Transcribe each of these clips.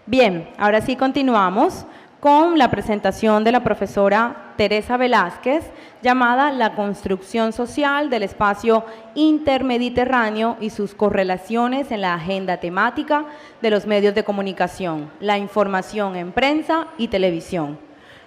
Bien, ahora sí continuamos con la presentación de la profesora Teresa Velázquez, llamada La construcción social del espacio intermediterráneo y sus correlaciones en la agenda temática de los medios de comunicación, la información en prensa y televisión.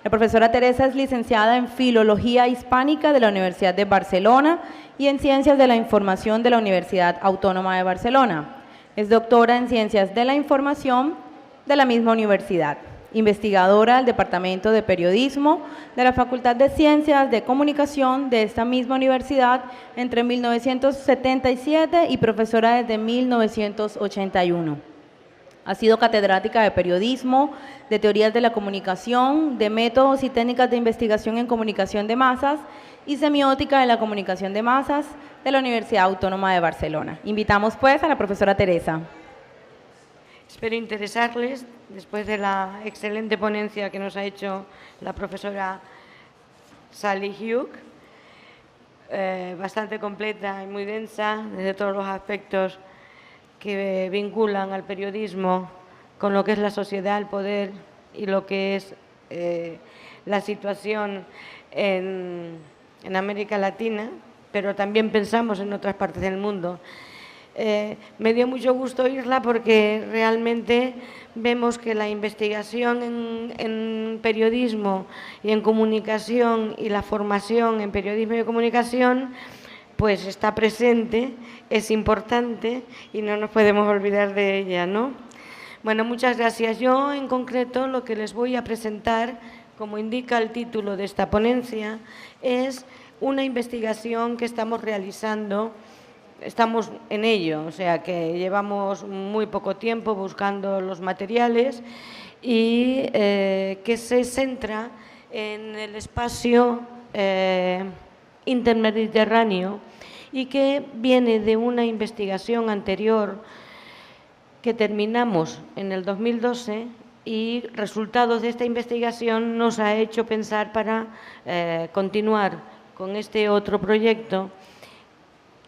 La profesora Teresa es licenciada en Filología Hispánica de la Universidad de Barcelona y en Ciencias de la Información de la Universidad Autónoma de Barcelona. Es doctora en Ciencias de la Información de la misma universidad, investigadora del Departamento de Periodismo de la Facultad de Ciencias de Comunicación de esta misma universidad entre 1977 y profesora desde 1981. Ha sido catedrática de periodismo, de teorías de la comunicación, de métodos y técnicas de investigación en comunicación de masas y semiótica de la comunicación de masas de la Universidad Autónoma de Barcelona. Invitamos pues a la profesora Teresa. Espero interesarles, después de la excelente ponencia que nos ha hecho la profesora Sally Hugh, bastante completa y muy densa, desde todos los aspectos que vinculan al periodismo con lo que es la sociedad, el poder y lo que es la situación en América Latina, pero también pensamos en otras partes del mundo. Me dio mucho gusto oírla porque realmente vemos que la investigación en periodismo y en comunicación y la formación en periodismo y comunicación pues está presente, es importante y no nos podemos olvidar de ella, ¿no? Bueno, muchas gracias. Yo en concreto lo que les voy a presentar, como indica el título de esta ponencia, es una investigación que estamos realizando. Estamos en ello, o sea que llevamos muy poco tiempo buscando los materiales y que se centra en el espacio intermediterráneo y que viene de una investigación anterior que terminamos en el 2012 y resultados de esta investigación nos ha hecho pensar para continuar con este otro proyecto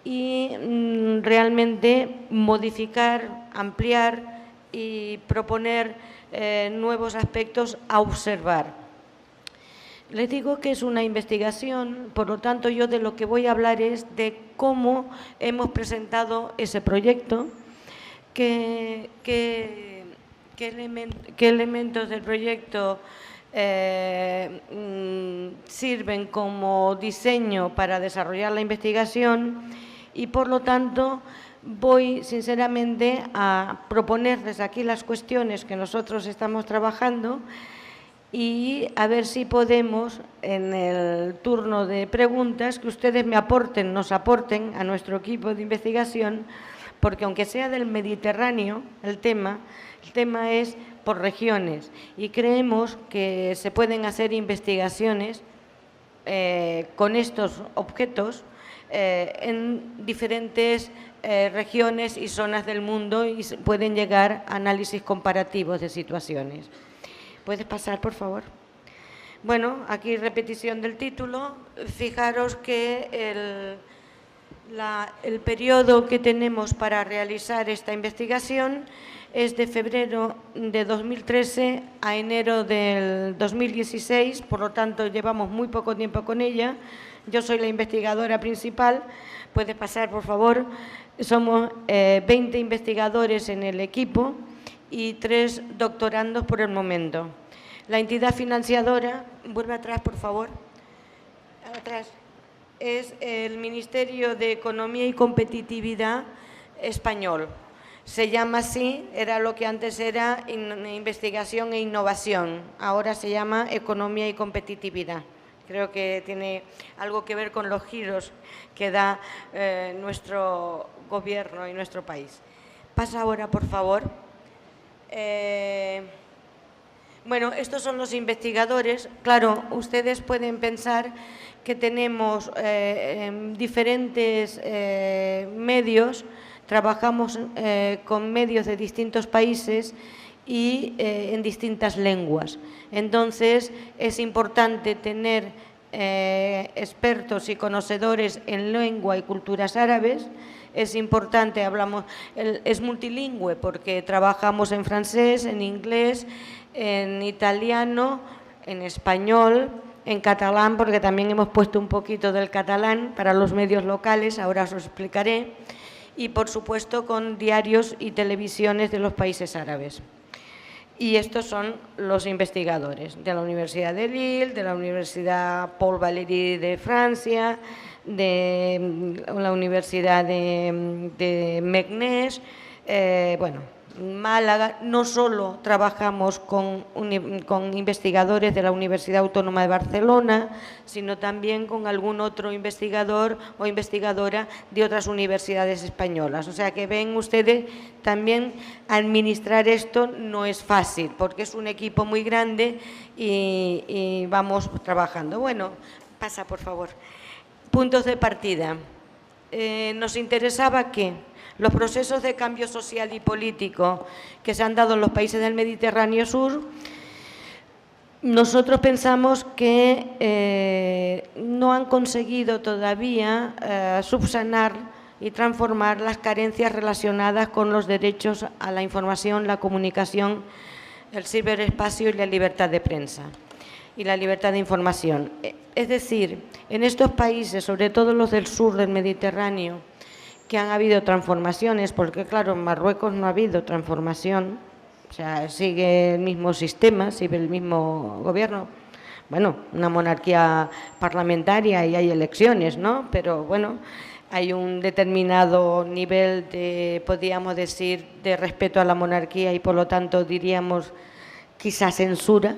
y realmente modificar, ampliar y proponer nuevos aspectos a observar. Les digo que es una investigación, por lo tanto yo de lo que voy a hablar es de cómo hemos presentado ese proyecto, qué elementos del proyecto sirven como diseño para desarrollar la investigación y, por lo tanto, voy sinceramente a proponerles aquí las cuestiones que nosotros estamos trabajando y a ver si podemos, en el turno de preguntas, que ustedes me aporten, nos aporten a nuestro equipo de investigación, porque aunque sea del Mediterráneo el tema es por regiones y creemos que se pueden hacer investigaciones con estos objetos en diferentes regiones y zonas del mundo y pueden llegar a análisis comparativos de situaciones. ¿Puedes pasar, por favor? Bueno, aquí repetición del título. Fijaros que el periodo que tenemos para realizar esta investigación es de febrero de 2013 a enero del 2016, por lo tanto llevamos muy poco tiempo con ella. Yo soy la investigadora principal. Puedes pasar, por favor. Somos 20 investigadores en el equipo y 3 doctorandos por el momento. La entidad financiadora, vuelve atrás, por favor, atrás, es el Ministerio de Economía y Competitividad español. Se llama así, era lo que antes era Investigación e Innovación, ahora se llama Economía y Competitividad. Creo que tiene algo que ver con los giros que da nuestro gobierno y nuestro país. Pasa ahora, por favor. Bueno, estos son los investigadores. Claro, ustedes pueden pensar que tenemos diferentes medios, trabajamos con medios de distintos países y en distintas lenguas. Entonces, es importante tener expertos y conocedores en lengua y culturas árabes. Es importante, es multilingüe porque trabajamos en francés, en inglés, en italiano, en español, en catalán, porque también hemos puesto un poquito del catalán para los medios locales, ahora os lo explicaré, y por supuesto con diarios y televisiones de los países árabes. Y estos son los investigadores de la Universidad de Lille, de la Universidad Paul Valéry de Francia, de la Universidad de Meknès, bueno, Málaga. No solo trabajamos con investigadores de la Universidad Autónoma de Barcelona, sino también con algún otro investigador o investigadora de otras universidades españolas. O sea que ven ustedes, también administrar esto no es fácil, porque es un equipo muy grande y vamos trabajando. Bueno, pasa por favor. Puntos de partida. Nos interesaba que los procesos de cambio social y político que se han dado en los países del Mediterráneo Sur, nosotros pensamos que no han conseguido todavía subsanar y transformar las carencias relacionadas con los derechos a la información, la comunicación, el ciberespacio y la libertad de prensa y la libertad de información. Es decir, en estos países, sobre todo los del sur del Mediterráneo, que han habido transformaciones, porque claro, en Marruecos no ha habido transformación, o sea, sigue el mismo sistema, sigue el mismo gobierno. Bueno, una monarquía parlamentaria y hay elecciones, ¿no? Pero bueno, hay un determinado nivel de, podríamos decir, de respeto a la monarquía y por lo tanto diríamos quizá censura,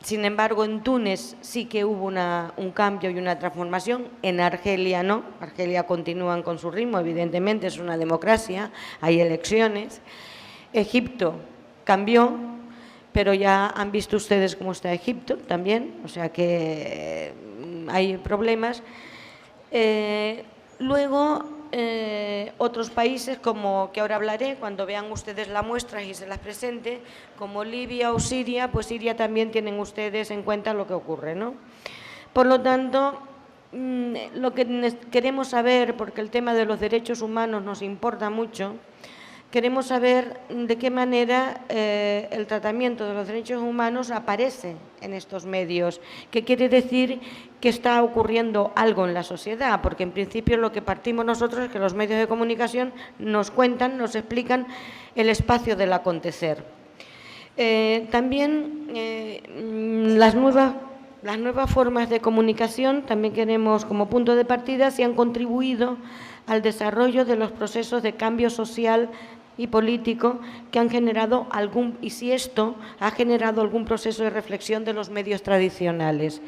sin embargo, en Túnez sí que hubo un cambio y una transformación. En Argelia no. Argelia continúan con su ritmo, evidentemente es una democracia, hay elecciones. Egipto cambió, pero ya han visto ustedes cómo está Egipto también, o sea que hay problemas. Luego, otros países, como que ahora hablaré, cuando vean ustedes la muestra y se las presente, como Libia o Siria, pues Siria también tienen ustedes en cuenta lo que ocurre, ¿no? Por lo tanto, lo que queremos saber, porque el tema de los derechos humanos nos importa mucho, queremos saber de qué manera el tratamiento de los derechos humanos aparece en estos medios, qué quiere decir que está ocurriendo algo en la sociedad, porque en principio lo que partimos nosotros es que los medios de comunicación nos cuentan, nos explican el espacio del acontecer. También las nuevas formas de comunicación, también queremos como punto de partida, si han contribuido al desarrollo de los procesos de cambio social y político que han generado y si esto ha generado algún proceso de reflexión de los medios tradicionales.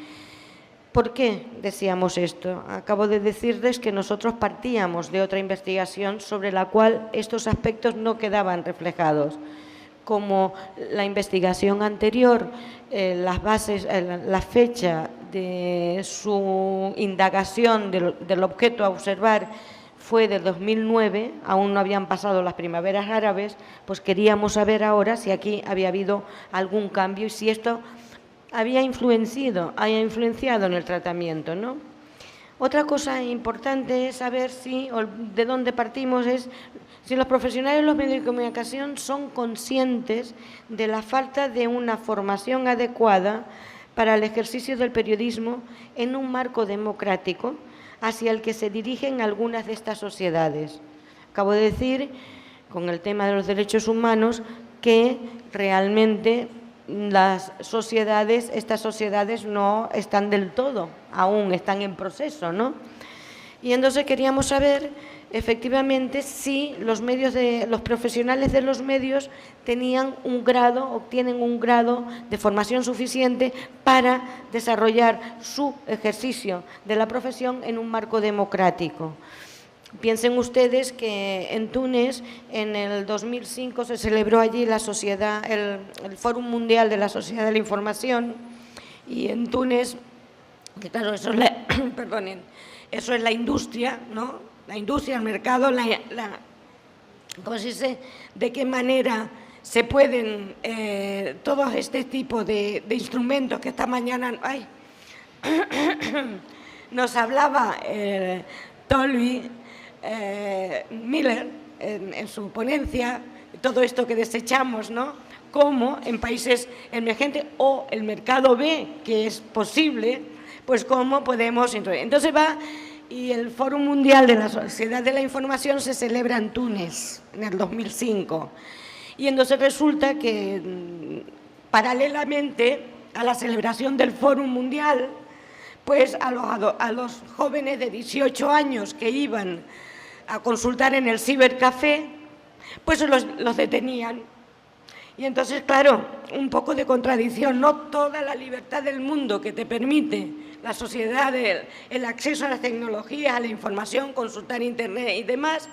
¿Por qué decíamos esto? Acabo de decirles que nosotros partíamos de otra investigación sobre la cual estos aspectos no quedaban reflejados, como la investigación anterior, las bases, la fecha de su indagación del objeto a observar fue del 2009, aún no habían pasado las primaveras árabes, pues queríamos saber ahora si aquí había habido algún cambio y si esto haya influenciado en el tratamiento, ¿no? Otra cosa importante es saber de dónde partimos, es si los profesionales de los medios de comunicación son conscientes de la falta de una formación adecuada para el ejercicio del periodismo en un marco democrático hacia el que se dirigen algunas de estas sociedades. Acabo de decir, con el tema de los derechos humanos, que realmente estas sociedades no están del todo, aún están en proceso, ¿no? Y entonces queríamos saber, efectivamente, si los profesionales de los medios obtienen un grado de formación suficiente para desarrollar su ejercicio de la profesión en un marco democrático. Piensen ustedes que en Túnez, en el 2005, se celebró allí el Fórum Mundial de la Sociedad de la Información, y en Túnez, que claro, eso es la industria, ¿no? La industria, el mercado, ¿cómo se dice? De qué manera se pueden, todos este tipo de instrumentos que esta mañana nos hablaba Tolvi Miller en su ponencia, todo esto que desechamos, ¿no? Cómo en países emergentes o el mercado B, que es posible, pues cómo podemos... Entonces va, y el Foro Mundial de la Sociedad de la Información se celebra en Túnez en el 2005. Y entonces resulta que paralelamente a la celebración del Foro Mundial, pues a los jóvenes de 18 años que iban a consultar en el cibercafé, pues los detenían. Y entonces, claro, un poco de contradicción, no toda la libertad del mundo que te permite la sociedad, el acceso a las tecnologías, a la información, consultar internet y demás,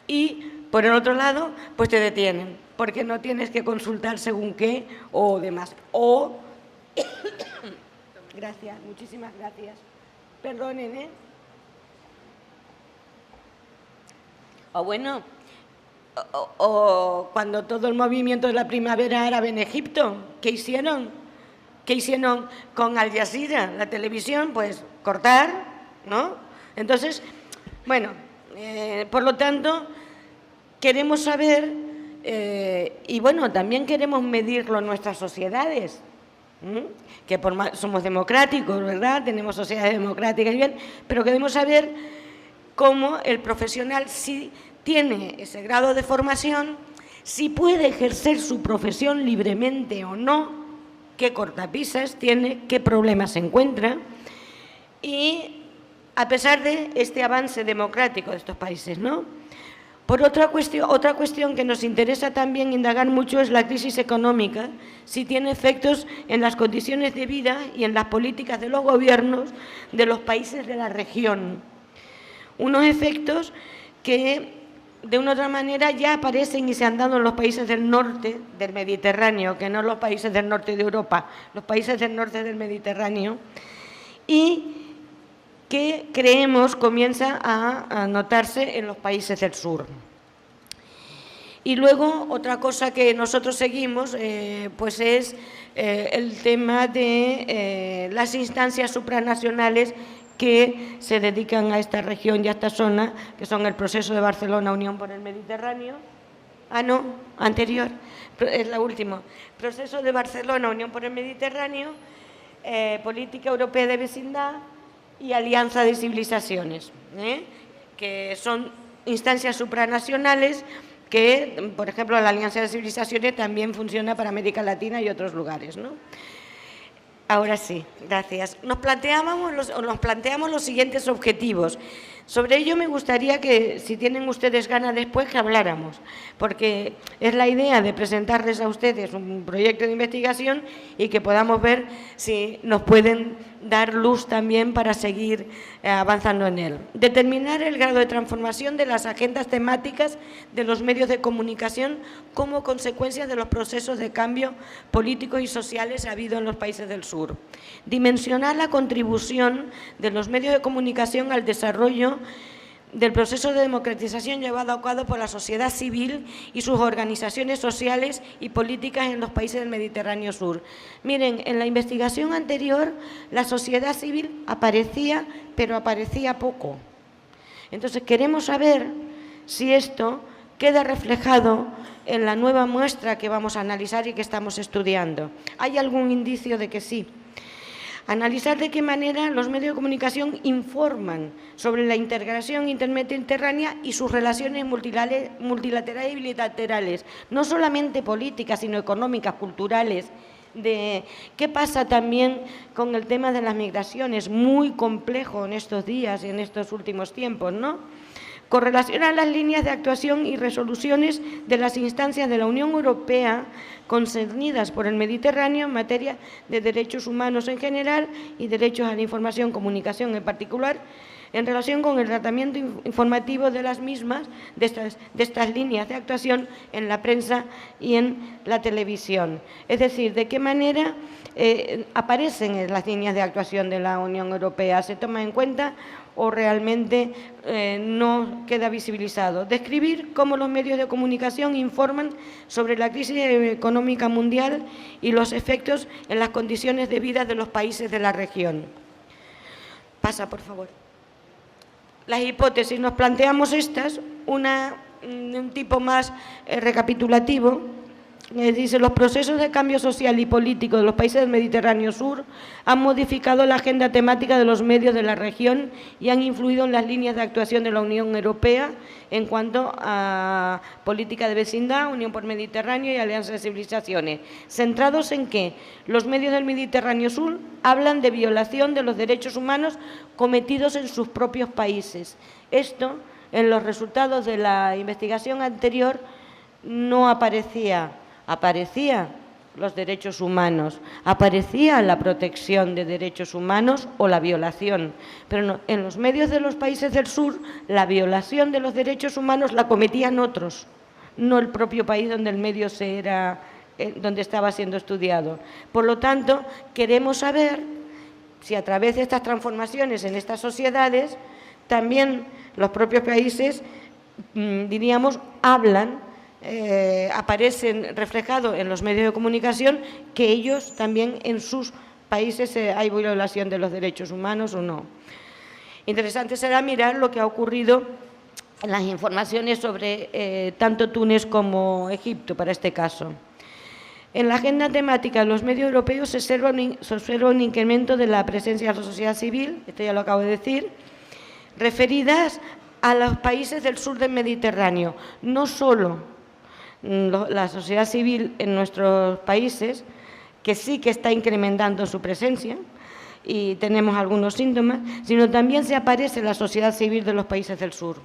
y por el otro lado, pues te detienen, porque no tienes que consultar según qué o demás. O, gracias, muchísimas gracias. Perdonen, ¿eh? O bueno... O cuando todo el movimiento de la primavera árabe en Egipto, ¿qué hicieron? ¿Qué hicieron con Al Jazeera, la televisión? Pues cortar, ¿no? Entonces, bueno, por lo tanto, queremos saber, y bueno, también queremos medirlo en nuestras sociedades, que somos democráticos, ¿verdad? Tenemos sociedades democráticas, bien, pero queremos saber cómo el profesional sí tiene ese grado de formación, si puede ejercer su profesión libremente o no, qué cortapisas tiene, qué problemas se encuentra, y a pesar de este avance democrático de estos países, ¿no? Por otra cuestión que nos interesa también indagar mucho es la crisis económica, si tiene efectos en las condiciones de vida y en las políticas de los gobiernos de los países de la región. Unos efectos que de una u otra manera ya aparecen y se han dado en los países del norte del Mediterráneo, que no los países del norte de Europa, los países del norte del Mediterráneo, y que creemos comienza a notarse en los países del sur. Y luego otra cosa que nosotros seguimos pues es el tema de las instancias supranacionales que se dedican a esta región y a esta zona, que son el Proceso de Barcelona, Unión por el Mediterráneo. Ah, no, anterior, es la última. Proceso de Barcelona, Unión por el Mediterráneo, Política Europea de Vecindad y Alianza de Civilizaciones, que son instancias supranacionales que, por ejemplo, la Alianza de Civilizaciones también funciona para América Latina y otros lugares, ¿no? Ahora sí, gracias. Nos planteamos los siguientes objetivos. Sobre ello me gustaría que, si tienen ustedes ganas después, que habláramos, porque es la idea de presentarles a ustedes un proyecto de investigación y que podamos ver si nos pueden dar luz también para seguir avanzando en él. Determinar el grado de transformación de las agendas temáticas de los medios de comunicación como consecuencia de los procesos de cambio políticos y sociales habido en los países del sur. Dimensionar la contribución de los medios de comunicación al desarrollo del proceso de democratización llevado a cabo por la sociedad civil y sus organizaciones sociales y políticas en los países del Mediterráneo Sur. Miren, en la investigación anterior la sociedad civil aparecía, pero aparecía poco. Entonces queremos saber si esto queda reflejado en la nueva muestra que vamos a analizar y que estamos estudiando. ¿Hay algún indicio de que sí? Analizar de qué manera los medios de comunicación informan sobre la integración intermediterránea y sus relaciones multilaterales y bilaterales, no solamente políticas, sino económicas, culturales. De qué pasa también con el tema de las migraciones, muy complejo en estos días y en estos últimos tiempos, ¿no? Correlacionar las líneas de actuación y resoluciones de las instancias de la Unión Europea concernidas por el Mediterráneo en materia de derechos humanos en general y derechos a la información y comunicación en particular, en relación con el tratamiento informativo de las mismas, de estas líneas de actuación en la prensa y en la televisión. Es decir, de qué manera aparecen en las líneas de actuación de la Unión Europea, se toma en cuenta o realmente no queda visibilizado. Describir cómo los medios de comunicación informan sobre la crisis económica mundial y los efectos en las condiciones de vida de los países de la región. Pasa, por favor. Las hipótesis, nos planteamos estas, un tipo más recapitulativo. Dice, los procesos de cambio social y político de los países del Mediterráneo Sur han modificado la agenda temática de los medios de la región y han influido en las líneas de actuación de la Unión Europea en cuanto a política de vecindad, Unión por Mediterráneo y Alianza de Civilizaciones, centrados en que los medios del Mediterráneo Sur hablan de violación de los derechos humanos cometidos en sus propios países. Esto, en los resultados de la investigación anterior, no aparecía. Aparecían los derechos humanos, aparecía la protección de derechos humanos o la violación, pero no, en los medios de los países del sur la violación de los derechos humanos la cometían otros, no el propio país donde el medio donde estaba siendo estudiado. Por lo tanto, queremos saber si a través de estas transformaciones en estas sociedades también los propios países, diríamos, hablan, aparecen reflejados en los medios de comunicación que ellos también en sus países hay violación de los derechos humanos o no. Interesante será mirar lo que ha ocurrido en las informaciones sobre tanto Túnez como Egipto, para este caso. En la agenda temática de los medios europeos se observa un incremento de la presencia de la sociedad civil, esto ya lo acabo de decir, referidas a los países del sur del Mediterráneo, no solo la sociedad civil en nuestros países, que sí que está incrementando su presencia y tenemos algunos síntomas, sino también se aparece la sociedad civil de los países del sur.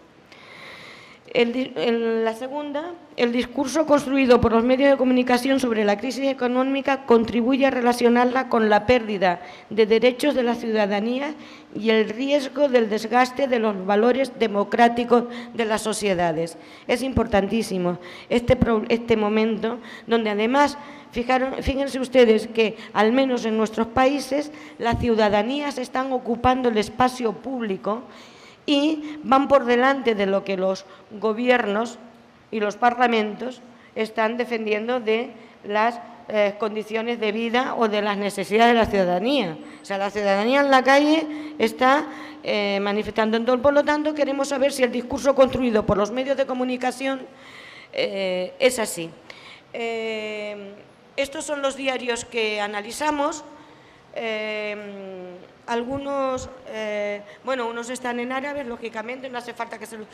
La segunda, el discurso construido por los medios de comunicación sobre la crisis económica contribuye a relacionarla con la pérdida de derechos de la ciudadanía y el riesgo del desgaste de los valores democráticos de las sociedades. Es importantísimo este momento donde además, fíjense ustedes que al menos en nuestros países las ciudadanías están ocupando el espacio público y van por delante de lo que los gobiernos y los parlamentos están defendiendo de las condiciones de vida o de las necesidades de la ciudadanía. O sea, la ciudadanía en la calle está manifestando. Entonces, por lo tanto, queremos saber si el discurso construido por los medios de comunicación es así. Estos son los diarios que analizamos. Algunos, bueno, unos están en árabe, lógicamente, no hace falta que se lo...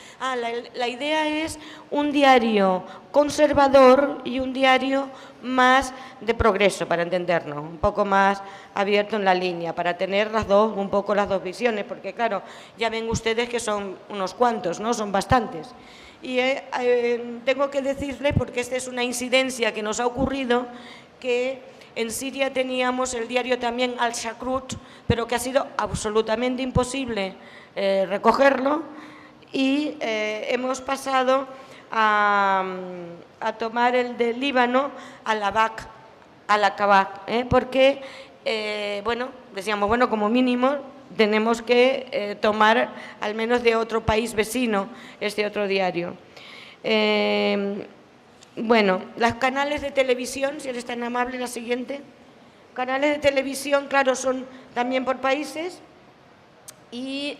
la idea es un diario conservador y un diario más de progreso, para entendernos, un poco más abierto en la línea, para tener un poco las dos visiones, porque claro, ya ven ustedes que son unos cuantos, ¿no? Son bastantes. Y tengo que decirles, porque esta es una incidencia que nos ha ocurrido, que en Siria teníamos el diario también Al-Shakrut, pero que ha sido absolutamente imposible recogerlo y hemos pasado a tomar el de Líbano, Al-Kabak, porque, bueno, decíamos, bueno, como mínimo tenemos que tomar al menos de otro país vecino este otro diario. Bueno, los canales de televisión, si eres tan amable, la siguiente. Canales de televisión, claro, son también por países y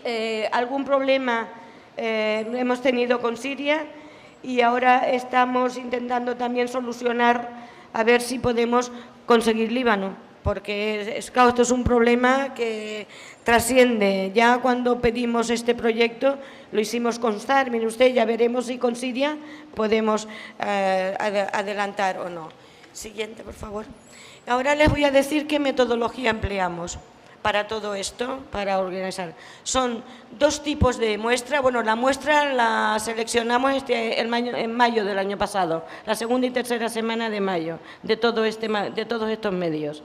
algún problema hemos tenido con Siria y ahora estamos intentando también solucionar a ver si podemos conseguir Líbano, porque claro, esto es un problema que trasciende. Ya cuando pedimos este proyecto lo hicimos constar, mire usted, ya veremos si con Siria podemos adelantar o no. Siguiente, por favor. Ahora les voy a decir qué metodología empleamos para todo esto, para organizar. Son dos tipos de muestra. Bueno, la muestra la seleccionamos en mayo del año pasado, la segunda y tercera semana de mayo, de todos estos medios.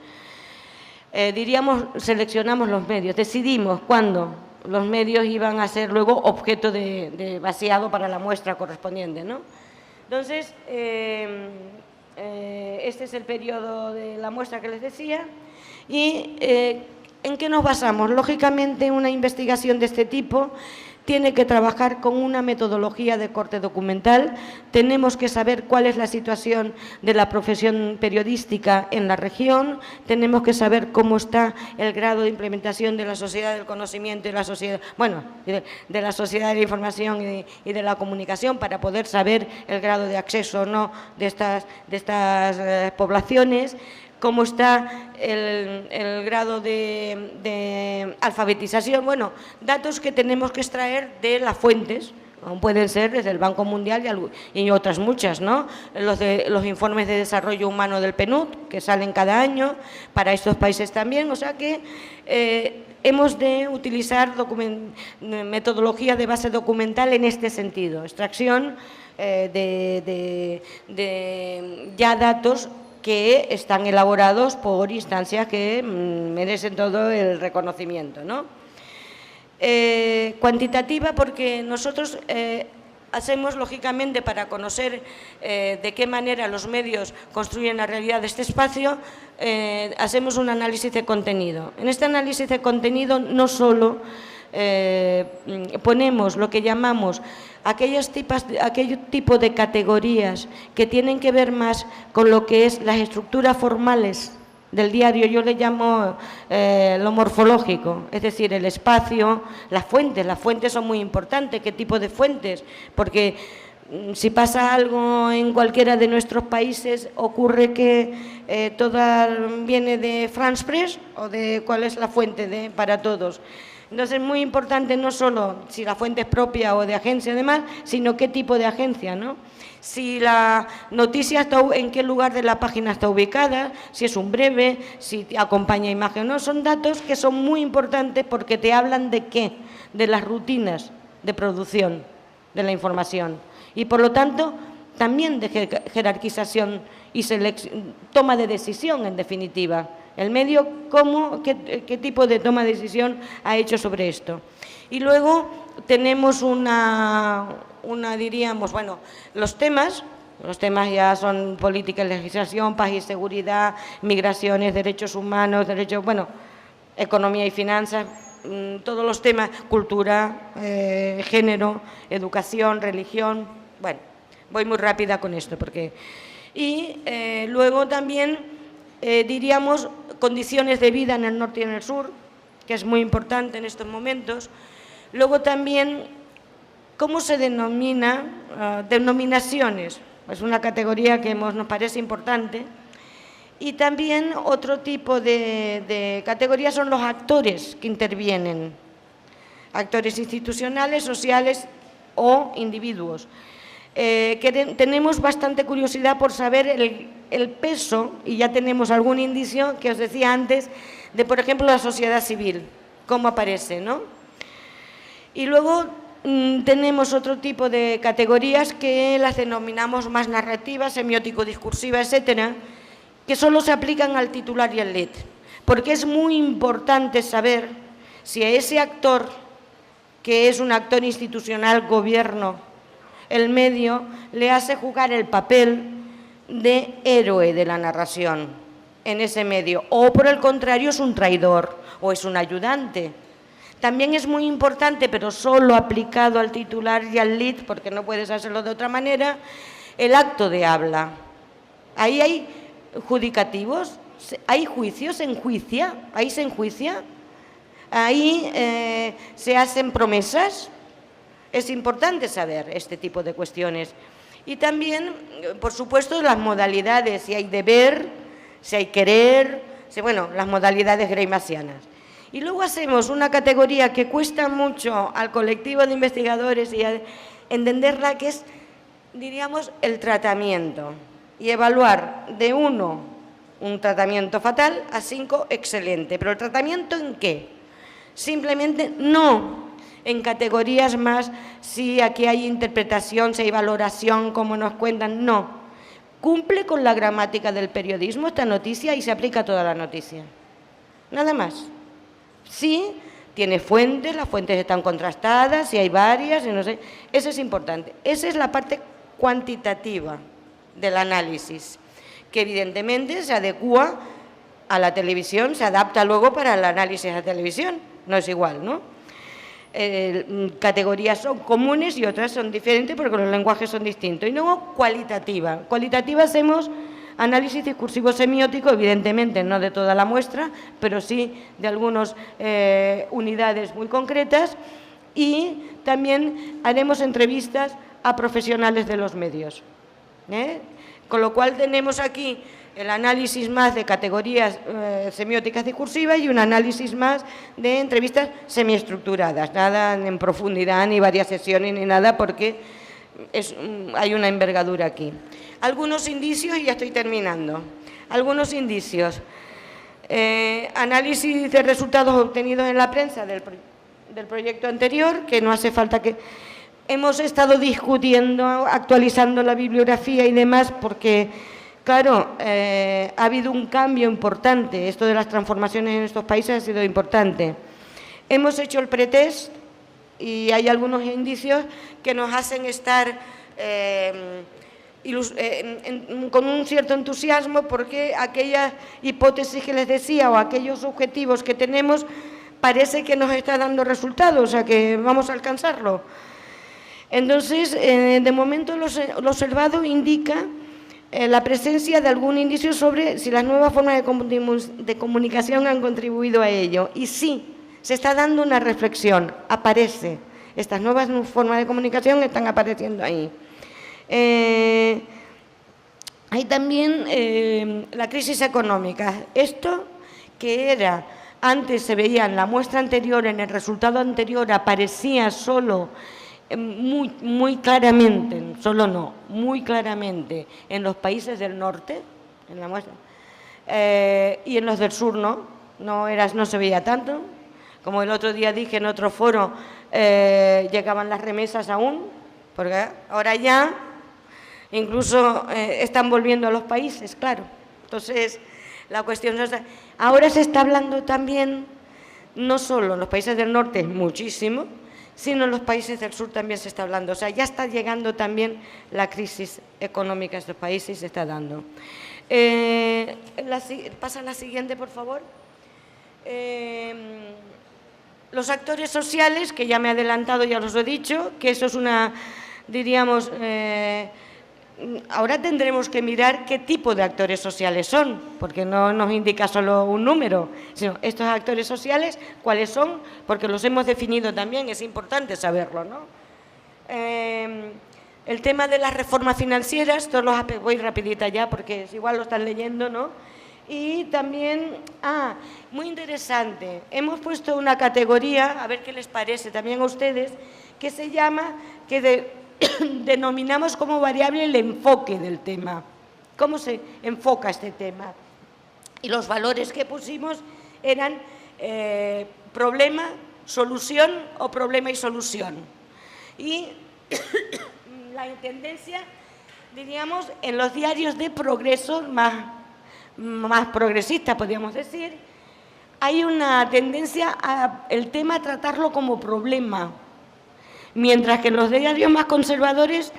Diríamos, seleccionamos los medios, decidimos cuándo los medios iban a ser luego objeto de vaciado para la muestra correspondiente, ¿no? Entonces, este es el periodo de la muestra que les decía. ¿Y en qué nos basamos? Lógicamente, una investigación de este tipo tiene que trabajar con una metodología de corte documental. Tenemos que saber cuál es la situación de la profesión periodística en la región, tenemos que saber cómo está el grado de implementación de la sociedad del conocimiento y la sociedad, bueno, de la sociedad de la información y de la comunicación, para poder saber el grado de acceso o no de estas poblaciones, cómo está el grado de alfabetización, bueno, datos que tenemos que extraer de las fuentes, como pueden ser desde el Banco Mundial y otras muchas, ¿no? Los informes de desarrollo humano del PNUD, que salen cada año, para estos países también, o sea que hemos de utilizar metodología de base documental en este sentido, extracción de ya datos que están elaborados por instancias que merecen todo el reconocimiento, ¿no? Cuantitativa, porque nosotros hacemos, lógicamente, para conocer de qué manera los medios construyen la realidad de este espacio, hacemos un análisis de contenido. En este análisis de contenido no solo ponemos lo que llamamos aquel tipo de categorías que tienen que ver más con lo que es las estructuras formales del diario, yo le llamo lo morfológico, es decir, el espacio, las fuentes son muy importantes. ¿Qué tipo de fuentes? Porque si pasa algo en cualquiera de nuestros países, ocurre que todo viene de France Press o de cuál es la fuente para todos. Entonces, es muy importante no solo si la fuente es propia o de agencia, además, sino qué tipo de agencia, ¿no? Si la noticia está, en qué lugar de la página está ubicada, si es un breve, si acompaña imagen o no. Son datos que son muy importantes porque te hablan de qué, de las rutinas de producción de la información y, por lo tanto, también de jerarquización y toma de decisión, en definitiva. El medio, qué tipo de toma de decisión ha hecho sobre esto. Y luego tenemos diríamos, bueno, los temas ya son política y legislación, paz y seguridad, migraciones, derechos humanos, economía y finanzas, todos los temas, cultura, género, educación, religión, bueno, voy muy rápida con esto porque... Y luego también diríamos condiciones de vida en el norte y en el sur, que es muy importante en estos momentos. Luego también, ¿cómo se denomina? Denominaciones, es una categoría que nos parece importante. Y también otro tipo de categorías son los actores que intervienen, actores institucionales, sociales o individuos. Tenemos bastante curiosidad por saber el peso, y ya tenemos algún indicio que os decía antes, de, por ejemplo, la sociedad civil, cómo aparece, ¿no? Y luego tenemos otro tipo de categorías que las denominamos más narrativas, semiótico-discursivas, etcétera, que solo se aplican al titular y al lead, porque es muy importante saber si a ese actor, que es un actor institucional, gobierno, el medio, le hace jugar el papel de héroe de la narración en ese medio, o por el contrario es un traidor o es un ayudante. También es muy importante, pero solo aplicado al titular y al lead, porque no puedes hacerlo de otra manera, el acto de habla. Ahí hay judicativos, hay juicios, se enjuicia, ahí se enjuicia, ahí se hacen promesas. Es importante saber este tipo de cuestiones. Y también, por supuesto, las modalidades, si hay deber, si hay querer, las modalidades greimasianas. Y luego hacemos una categoría que cuesta mucho al colectivo de investigadores y entenderla, que es, diríamos, el tratamiento. Y evaluar de 1 un tratamiento fatal a 5 excelente. ¿Pero el tratamiento en qué? Simplemente no en categorías más, si aquí hay interpretación, si hay valoración, como nos cuentan, no. Cumple con la gramática del periodismo esta noticia y se aplica a toda la noticia. Nada más. Sí, tiene fuentes, las fuentes están contrastadas, si hay varias, y no sé. Eso es importante. Esa es la parte cuantitativa del análisis, que evidentemente se adecúa a la televisión, se adapta luego para el análisis de televisión, no es igual, ¿no? Categorías son comunes y otras son diferentes porque los lenguajes son distintos. Y luego cualitativa. Cualitativa hacemos análisis discursivo semiótico, evidentemente no de toda la muestra, pero sí de algunas unidades muy concretas, y también haremos entrevistas a profesionales de los medios. Con lo cual tenemos aquí el análisis más de categorías semióticas discursivas y un análisis más de entrevistas semiestructuradas, nada en profundidad, ni varias sesiones, ni nada, porque hay una envergadura aquí. Algunos indicios, y ya estoy terminando, algunos indicios. Análisis de resultados obtenidos en la prensa del proyecto anterior, que no hace falta que... Hemos estado discutiendo, actualizando la bibliografía y demás, porque, claro, ha habido un cambio importante. Esto de las transformaciones en estos países ha sido importante. Hemos hecho el pretest y hay algunos indicios que nos hacen estar con un cierto entusiasmo, porque aquellas hipótesis que les decía o aquellos objetivos que tenemos parece que nos está dando resultados, o sea que vamos a alcanzarlo. Entonces, de momento lo observado indica la presencia de algún indicio sobre si las nuevas formas de comunicación han contribuido a ello. Y sí, se está dando una reflexión, aparece. Estas nuevas formas de comunicación están apareciendo ahí. Hay también la crisis económica. Esto que era, antes se veía en la muestra anterior, en el resultado anterior, aparecía solo... Muy claramente, solo no, muy claramente en los países del norte, en la muestra, y en los del sur no se veía tanto. Como el otro día dije en otro foro, llegaban las remesas aún, porque ahora ya incluso están volviendo a los países, claro. Entonces, la cuestión es, ahora se está hablando también, no solo en los países del norte, muchísimo, sino en los países del sur también se está hablando. O sea, ya está llegando también la crisis económica a estos países y se está dando. Pasa la siguiente, por favor. Los actores sociales, que ya me he adelantado, ya os lo he dicho, que eso es una, diríamos, ahora tendremos que mirar qué tipo de actores sociales son, porque no nos indica solo un número, sino estos actores sociales, cuáles son, porque los hemos definido también, es importante saberlo, ¿no? El tema de las reformas financieras, todos los voy rapidita ya, porque igual lo están leyendo, ¿no? Y también, muy interesante, hemos puesto una categoría, a ver qué les parece también a ustedes, que se llama, denominamos como variable el enfoque del tema. ¿Cómo se enfoca este tema? Y los valores que pusimos eran problema, solución o problema y solución. Y la tendencia, diríamos, en los diarios de progreso más progresistas, podríamos decir, hay una tendencia a el tema tratarlo como problema, mientras que en los diarios más conservadores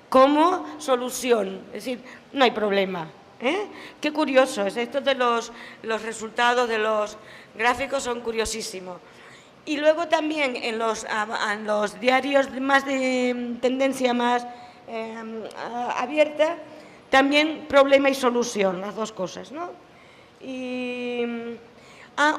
como solución, es decir, no hay problema. Qué curioso, esto de los resultados de los gráficos son curiosísimos. Y luego también en los diarios más de tendencia más abierta, también problema y solución, las dos cosas, ¿no? Y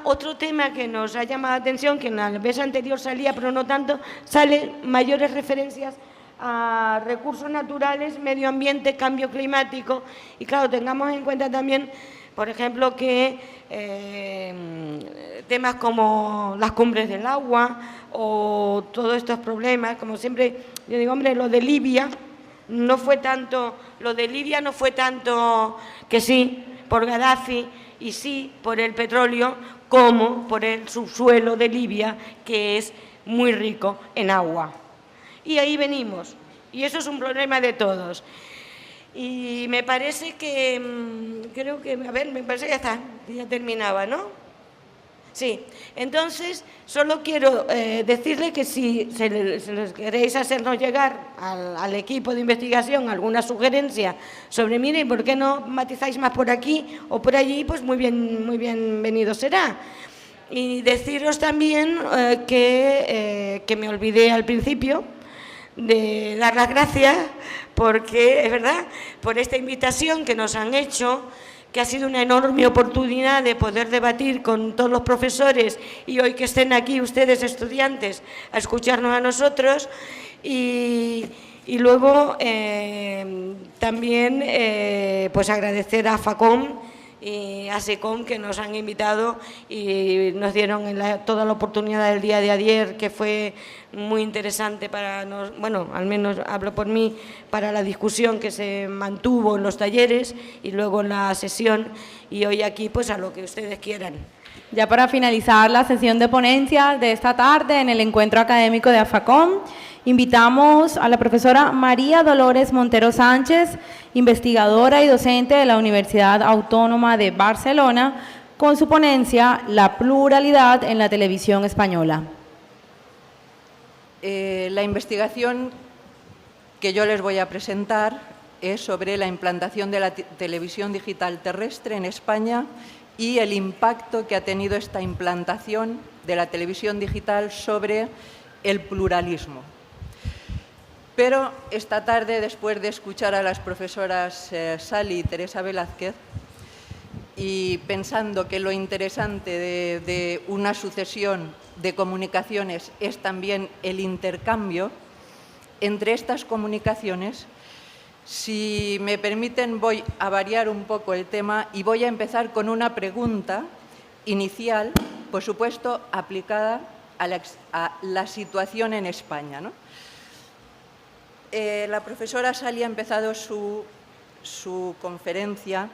otro tema que nos ha llamado la atención, que en la vez anterior salía, pero no tanto, salen mayores referencias a recursos naturales, medio ambiente, cambio climático. Y claro, tengamos en cuenta también, por ejemplo, que temas como las cumbres del agua o todos estos problemas, como siempre, yo digo, hombre, lo de Libia no fue tanto que sí, por Gaddafi, y sí por el petróleo, como por el subsuelo de Libia, que es muy rico en agua. Y ahí venimos, y eso es un problema de todos. Y me parece que, creo que, a ver, me parece que ya está, ya terminaba, ¿no? Sí, entonces solo quiero decirle que si se les queréis hacernos llegar al equipo de investigación alguna sugerencia sobre, mire, ¿por qué no matizáis más por aquí o por allí? Pues muy bienvenido será. Y deciros también que me olvidé al principio de dar las gracias, porque es verdad, por esta invitación que nos han hecho, que ha sido una enorme oportunidad de poder debatir con todos los profesores y hoy que estén aquí ustedes, estudiantes, a escucharnos a nosotros. Y luego también pues agradecer a FACOM y a SECOM, que nos han invitado y nos dieron toda la oportunidad del día de ayer, que fue muy interesante para nosotros, bueno, al menos hablo por mí, para la discusión que se mantuvo en los talleres y luego en la sesión, y hoy aquí pues a lo que ustedes quieran. Ya para finalizar la sesión de ponencia de esta tarde en el encuentro académico de AFACOM, invitamos a la profesora María Dolores Montero Sánchez, investigadora y docente de la Universidad Autónoma de Barcelona, con su ponencia La pluralidad en la televisión española. La investigación que yo les voy a presentar es sobre la implantación de la televisión digital terrestre en España y el impacto que ha tenido esta implantación de la televisión digital sobre el pluralismo. Pero esta tarde, después de escuchar a las profesoras Sally y Teresa Velázquez, y pensando que lo interesante de una sucesión de comunicaciones es también el intercambio entre estas comunicaciones, si me permiten voy a variar un poco el tema y voy a empezar con una pregunta inicial, por supuesto, aplicada a la situación en España, ¿no? La profesora Sally ha empezado su conferencia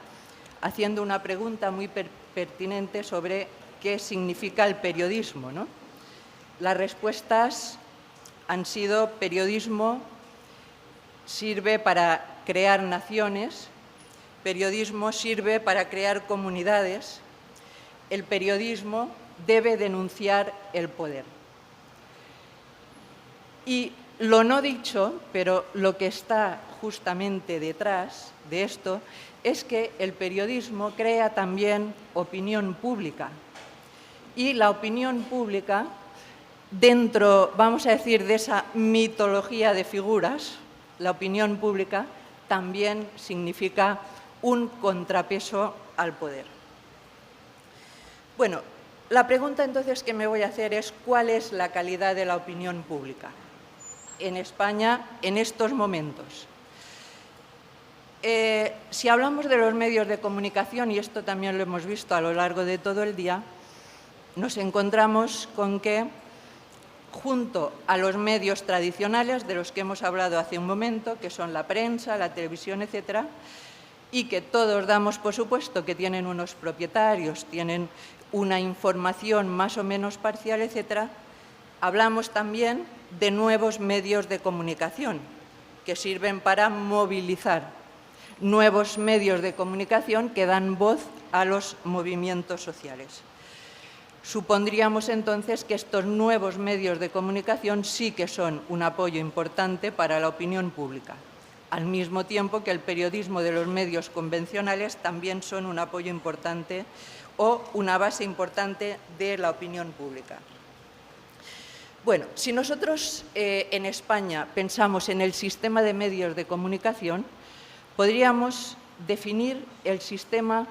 haciendo una pregunta muy pertinente sobre qué significa el periodismo, ¿no? Las respuestas han sido: periodismo sirve para crear naciones, periodismo sirve para crear comunidades, el periodismo debe denunciar el poder. Y lo no dicho, pero lo que está justamente detrás de esto, es que el periodismo crea también opinión pública. Y la opinión pública, dentro, vamos a decir, de esa mitología de figuras, la opinión pública también significa un contrapeso al poder. Bueno, la pregunta entonces que me voy a hacer es: ¿cuál es la calidad de la opinión pública en España en estos momentos? Si hablamos de los medios de comunicación, y esto también lo hemos visto a lo largo de todo el día, nos encontramos con que, junto a los medios tradicionales de los que hemos hablado hace un momento, que son la prensa, la televisión, etcétera, y que todos damos por supuesto que tienen unos propietarios, tienen una información más o menos parcial, etcétera, hablamos también de nuevos medios de comunicación que sirven para movilizar, nuevos medios de comunicación que dan voz a los movimientos sociales. Supondríamos entonces que estos nuevos medios de comunicación sí que son un apoyo importante para la opinión pública, al mismo tiempo que el periodismo de los medios convencionales también son un apoyo importante o una base importante de la opinión pública. Bueno, si nosotros en España pensamos en el sistema de medios de comunicación, podríamos definir el sistema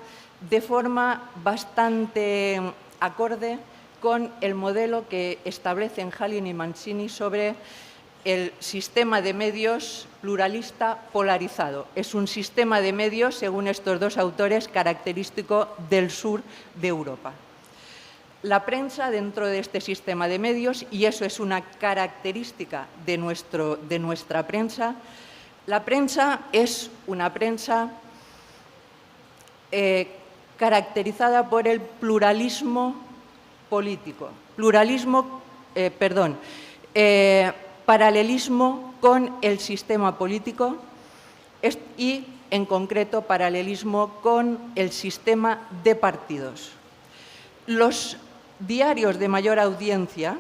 de forma bastante acorde con el modelo que establecen Hallin y Mancini sobre el sistema de medios pluralista polarizado. Es un sistema de medios, según estos dos autores, característico del sur de Europa. La prensa dentro de este sistema de medios, y eso es una característica de nuestra prensa, la prensa es una prensa caracterizada por el pluralismo político, paralelismo con el sistema político y, en concreto, paralelismo con el sistema de partidos. Los diarios de mayor audiencia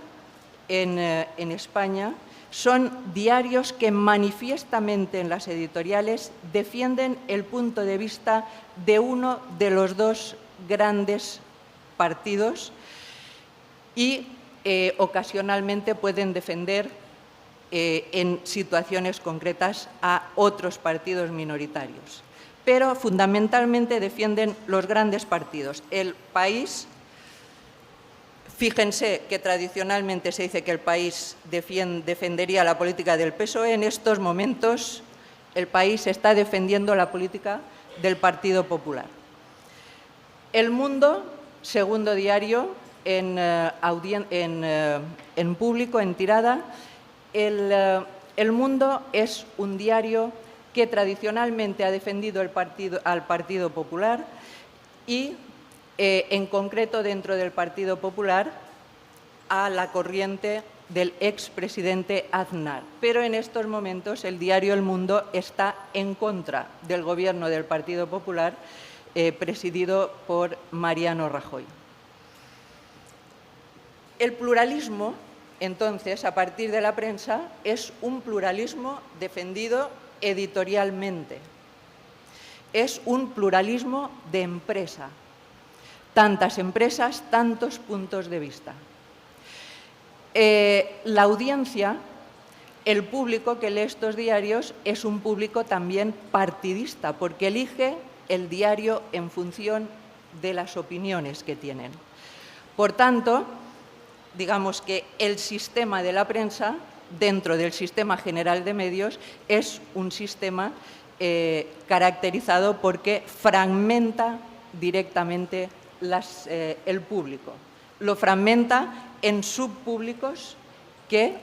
en España son diarios que manifiestamente en las editoriales defienden el punto de vista de uno de los dos grandes partidos y ocasionalmente pueden defender en situaciones concretas a otros partidos minoritarios. Pero fundamentalmente defienden los grandes partidos. El País, fíjense que tradicionalmente se dice que el País defendería la política del PSOE, en estos momentos el País está defendiendo la política del Partido Popular. El Mundo, segundo diario en público, en tirada, el Mundo es un diario que tradicionalmente ha defendido al Partido Popular y, en concreto, dentro del Partido Popular, a la corriente del expresidente Aznar. Pero en estos momentos el diario El Mundo está en contra del gobierno del Partido Popular, presidido por Mariano Rajoy. El pluralismo, entonces, a partir de la prensa, es un pluralismo defendido editorialmente. Es un pluralismo de empresa. Tantas empresas, tantos puntos de vista. La audiencia, el público que lee estos diarios, es un público también partidista, porque elige el diario en función de las opiniones que tienen. Por tanto, digamos que el sistema de la prensa, dentro del sistema general de medios, es un sistema caracterizado porque fragmenta directamente el público. Lo fragmenta en subpúblicos que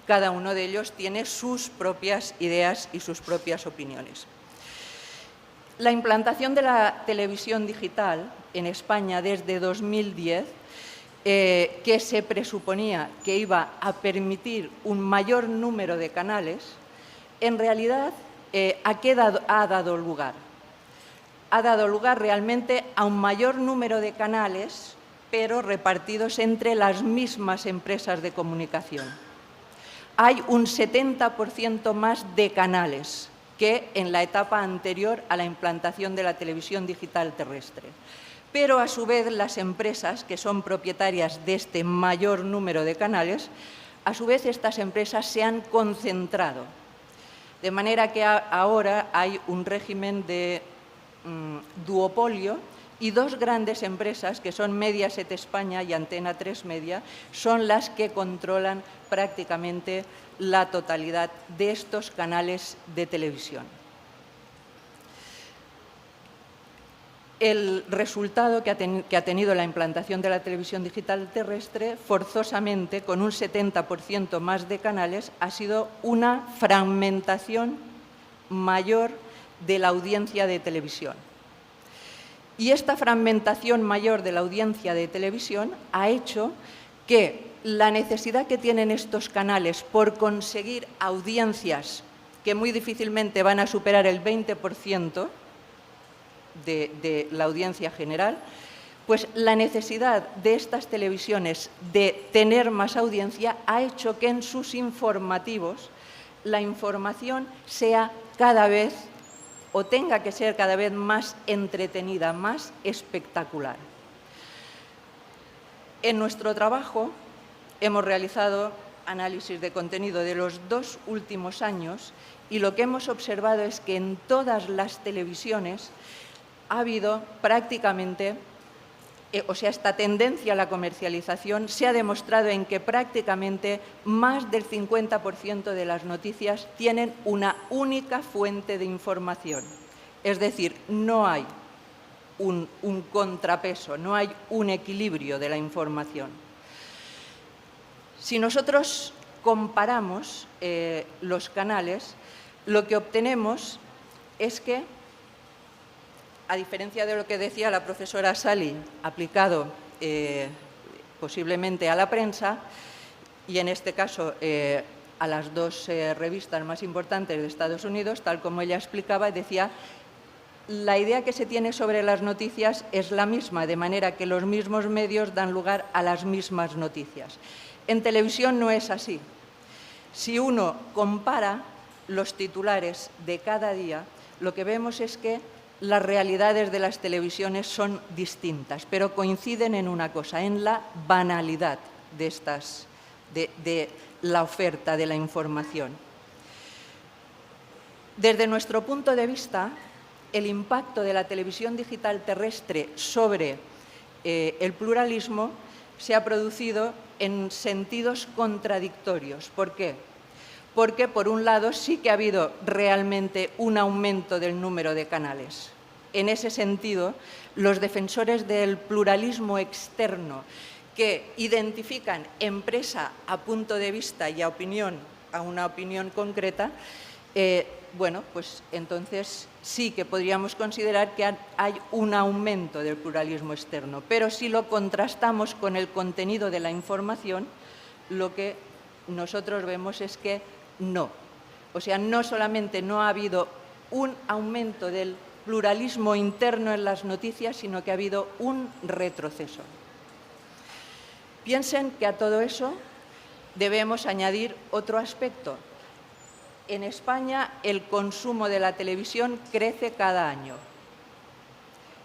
cada uno de ellos tiene sus propias ideas y sus propias opiniones. La implantación de la televisión digital en España desde 2010, que se presuponía que iba a permitir un mayor número de canales, en realidad, ¿a qué ha dado lugar? Ha dado lugar realmente a un mayor número de canales, pero repartidos entre las mismas empresas de comunicación. Hay un 70% más de canales que en la etapa anterior a la implantación de la televisión digital terrestre. Pero, a su vez, las empresas que son propietarias de este mayor número de canales, a su vez, estas empresas se han concentrado. De manera que ahora hay un régimen de duopolio y dos grandes empresas, que son Mediaset España y Antena 3 Media, son las que controlan prácticamente la totalidad de estos canales de televisión. El resultado que ha tenido la implantación de la televisión digital terrestre, forzosamente, con un 70% más de canales, ha sido una fragmentación mayor de la audiencia de televisión. Y esta fragmentación mayor de la audiencia de televisión ha hecho que la necesidad que tienen estos canales por conseguir audiencias que muy difícilmente van a superar el 20% de la audiencia general, pues la necesidad de estas televisiones de tener más audiencia ha hecho que en sus informativos la información sea cada vez, o tenga que ser cada vez más entretenida, más espectacular. En nuestro trabajo hemos realizado análisis de contenido de los 2 últimos años y lo que hemos observado es que en todas las televisiones ha habido prácticamente, esta tendencia a la comercialización se ha demostrado en que prácticamente más del 50% de las noticias tienen una única fuente de información. Es decir, no hay un contrapeso, no hay un equilibrio de la información. Si nosotros comparamos los canales, lo que obtenemos es que, a diferencia de lo que decía la profesora Sally, aplicado posiblemente a la prensa, y en este caso a las 2 revistas más importantes de Estados Unidos, tal como ella explicaba, decía la idea que se tiene sobre las noticias es la misma, de manera que los mismos medios dan lugar a las mismas noticias. En televisión no es así. Si uno compara los titulares de cada día, lo que vemos es que las realidades de las televisiones son distintas, pero coinciden en una cosa, en la banalidad de la oferta de la información. Desde nuestro punto de vista, el impacto de la televisión digital terrestre sobre el pluralismo se ha producido en sentidos contradictorios. ¿Por qué? Porque, por un lado, sí que ha habido realmente un aumento del número de canales. En ese sentido, los defensores del pluralismo externo que identifican empresa a punto de vista y a una opinión concreta, bueno, pues entonces sí que podríamos considerar que hay un aumento del pluralismo externo, pero si lo contrastamos con el contenido de la información, lo que nosotros vemos es que no. O sea, no solamente no ha habido un aumento del pluralismo interno en las noticias, sino que ha habido un retroceso. Piensen que a todo eso debemos añadir otro aspecto. En España el consumo de la televisión crece cada año.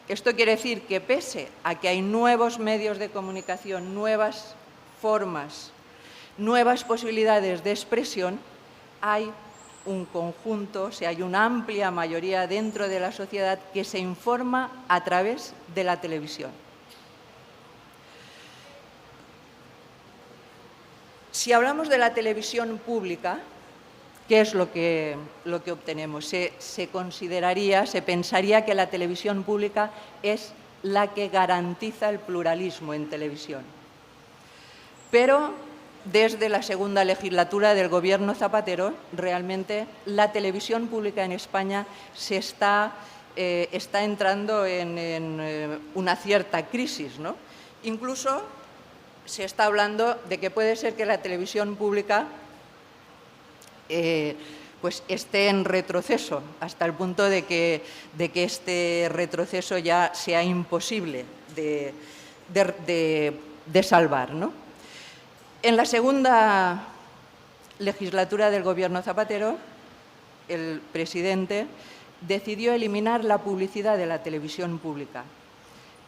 Esto quiere decir que pese a que hay nuevos medios de comunicación, nuevas formas, nuevas posibilidades de expresión, hay un conjunto, o sea, hay una amplia mayoría dentro de la sociedad que se informa a través de la televisión. Si hablamos de la televisión pública, ¿qué es lo que obtenemos? Se pensaría que la televisión pública es la que garantiza el pluralismo en televisión. Pero desde la segunda legislatura del Gobierno Zapatero, realmente la televisión pública en España está entrando en una cierta crisis, ¿no? Incluso se está hablando de que puede ser que la televisión pública pues esté en retroceso, hasta el punto de que este retroceso ya sea imposible de salvar, ¿no? En la segunda legislatura del Gobierno Zapatero, el presidente decidió eliminar la publicidad de la televisión pública.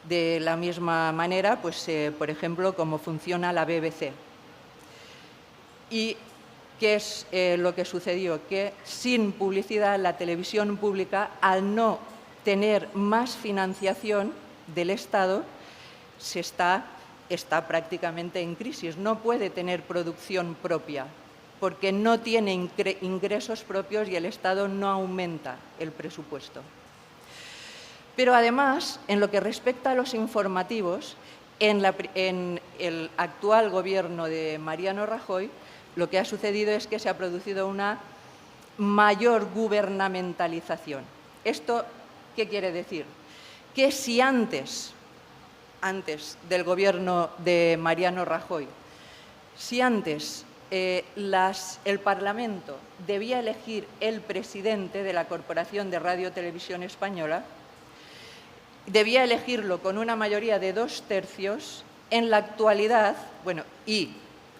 De la misma manera, pues, por ejemplo, cómo funciona la BBC. ¿Y qué es lo que sucedió? Que sin publicidad la televisión pública, al no tener más financiación del Estado, está prácticamente en crisis. No puede tener producción propia porque no tiene ingresos propios y el Estado no aumenta el presupuesto. Pero además, en lo que respecta a los informativos, en el actual gobierno de Mariano Rajoy, lo que ha sucedido es que se ha producido una mayor gubernamentalización. ¿Esto qué quiere decir? Que si antes del gobierno de Mariano Rajoy, si antes el Parlamento debía elegir el presidente de la Corporación de Radio Televisión Española, debía elegirlo con una mayoría de 2/3, en la actualidad, bueno, y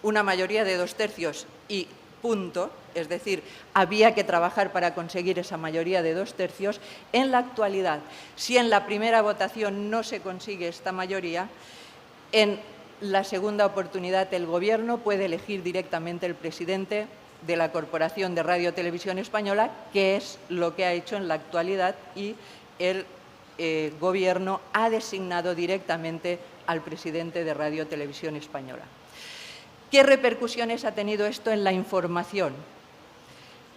una mayoría de 2/3 y punto, es decir, había que trabajar para conseguir esa mayoría de 2/3. En la actualidad, si en la primera votación no se consigue esta mayoría, en la segunda oportunidad el Gobierno puede elegir directamente el presidente de la Corporación de Radio Televisión Española, que es lo que ha hecho en la actualidad, y el Gobierno ha designado directamente al presidente de Radio Televisión Española. ¿Qué repercusiones ha tenido esto en la información?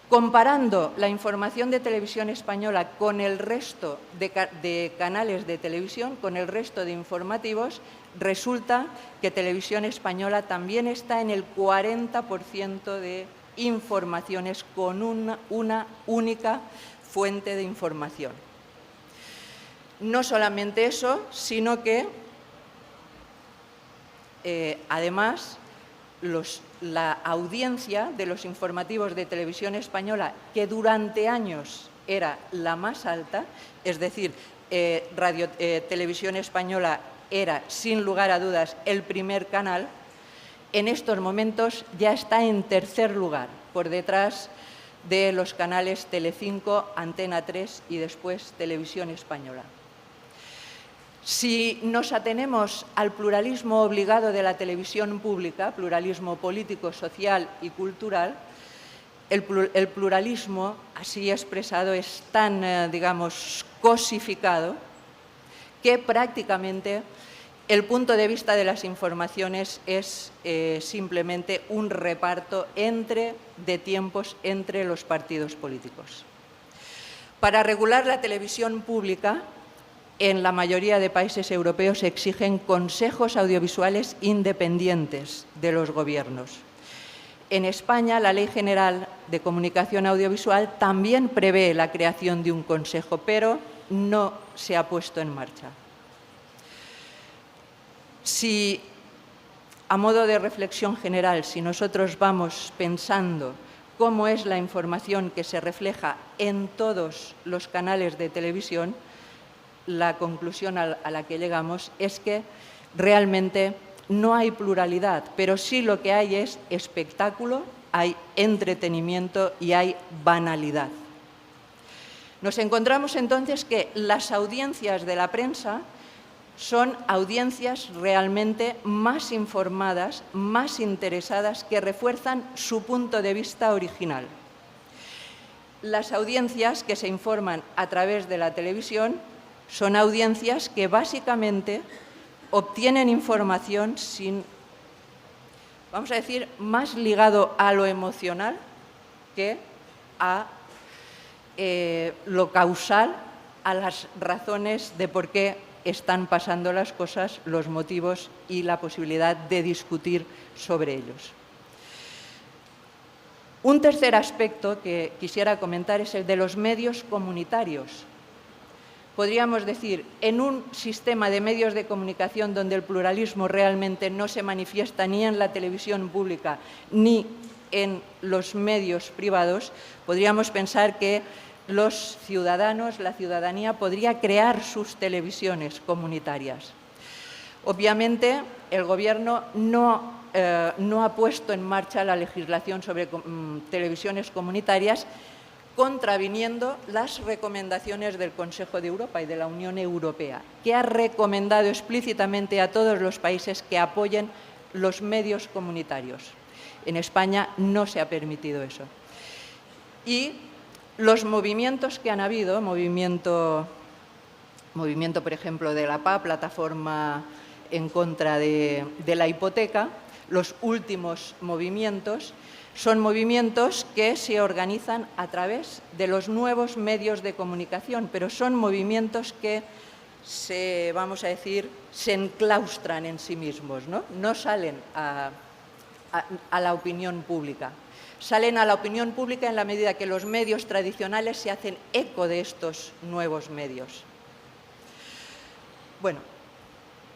Comparando la información de Televisión Española con el resto de canales de televisión, con el resto de informativos, resulta que Televisión Española también está en el 40% de informaciones con una única fuente de información. No solamente eso, sino que además la audiencia de los informativos de Televisión Española, que durante años era la más alta, es decir, Televisión Española era, sin lugar a dudas, el primer canal, en estos momentos ya está en tercer lugar, por detrás de los canales Telecinco, Antena 3 y después Televisión Española. Si nos atenemos al pluralismo obligado de la televisión pública, pluralismo político, social y cultural, el pluralismo, así expresado, es tan, digamos, cosificado que prácticamente el punto de vista de las informaciones es simplemente un reparto de tiempos entre los partidos políticos. Para regular la televisión pública, en la mayoría de países europeos se exigen consejos audiovisuales independientes de los gobiernos. En España, la Ley General de Comunicación Audiovisual también prevé la creación de un consejo, pero no se ha puesto en marcha. Si, a modo de reflexión general, si nosotros vamos pensando cómo es la información que se refleja en todos los canales de televisión, la conclusión a la que llegamos es que realmente no hay pluralidad, pero sí lo que hay es espectáculo, hay entretenimiento y hay banalidad. Nos encontramos entonces que las audiencias de la prensa son audiencias realmente más informadas, más interesadas, que refuerzan su punto de vista original. Las audiencias que se informan a través de la televisión son audiencias que básicamente obtienen información vamos a decir, más ligado a lo emocional que a lo causal, a las razones de por qué están pasando las cosas, los motivos y la posibilidad de discutir sobre ellos. Un tercer aspecto que quisiera comentar es el de los medios comunitarios. Podríamos decir, en un sistema de medios de comunicación donde el pluralismo realmente no se manifiesta ni en la televisión pública ni en los medios privados, podríamos pensar que los ciudadanos, la ciudadanía, podría crear sus televisiones comunitarias. Obviamente, el Gobierno no ha puesto en marcha la legislación sobre televisiones comunitarias, contraviniendo las recomendaciones del Consejo de Europa y de la Unión Europea, que ha recomendado explícitamente a todos los países que apoyen los medios comunitarios. En España no se ha permitido eso. Y los movimientos que han habido, movimiento por ejemplo, de la PA, Plataforma en contra de la hipoteca, los últimos movimientos, son movimientos que se organizan a través de los nuevos medios de comunicación, pero son movimientos que vamos a decir, se enclaustran en sí mismos, no salen a la opinión pública. Salen a la opinión pública en la medida que los medios tradicionales se hacen eco de estos nuevos medios. Bueno,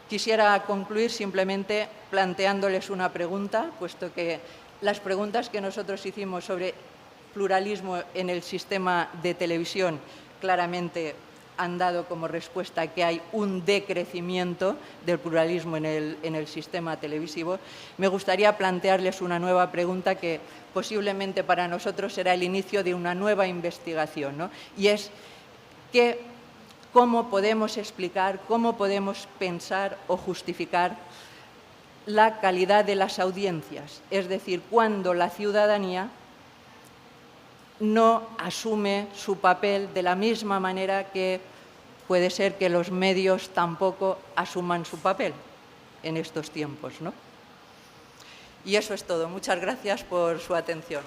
quisiera concluir simplemente planteándoles una pregunta, puesto que las preguntas que nosotros hicimos sobre pluralismo en el sistema de televisión claramente han dado como respuesta que hay un decrecimiento del pluralismo en el sistema televisivo. Me gustaría plantearles una nueva pregunta que posiblemente para nosotros será el inicio de una nueva investigación, ¿no? Y es cómo podemos explicar, cómo podemos pensar o justificar la calidad de las audiencias, es decir, cuando la ciudadanía no asume su papel de la misma manera que puede ser que los medios tampoco asuman su papel en estos tiempos, ¿no? Y eso es todo. Muchas gracias por su atención.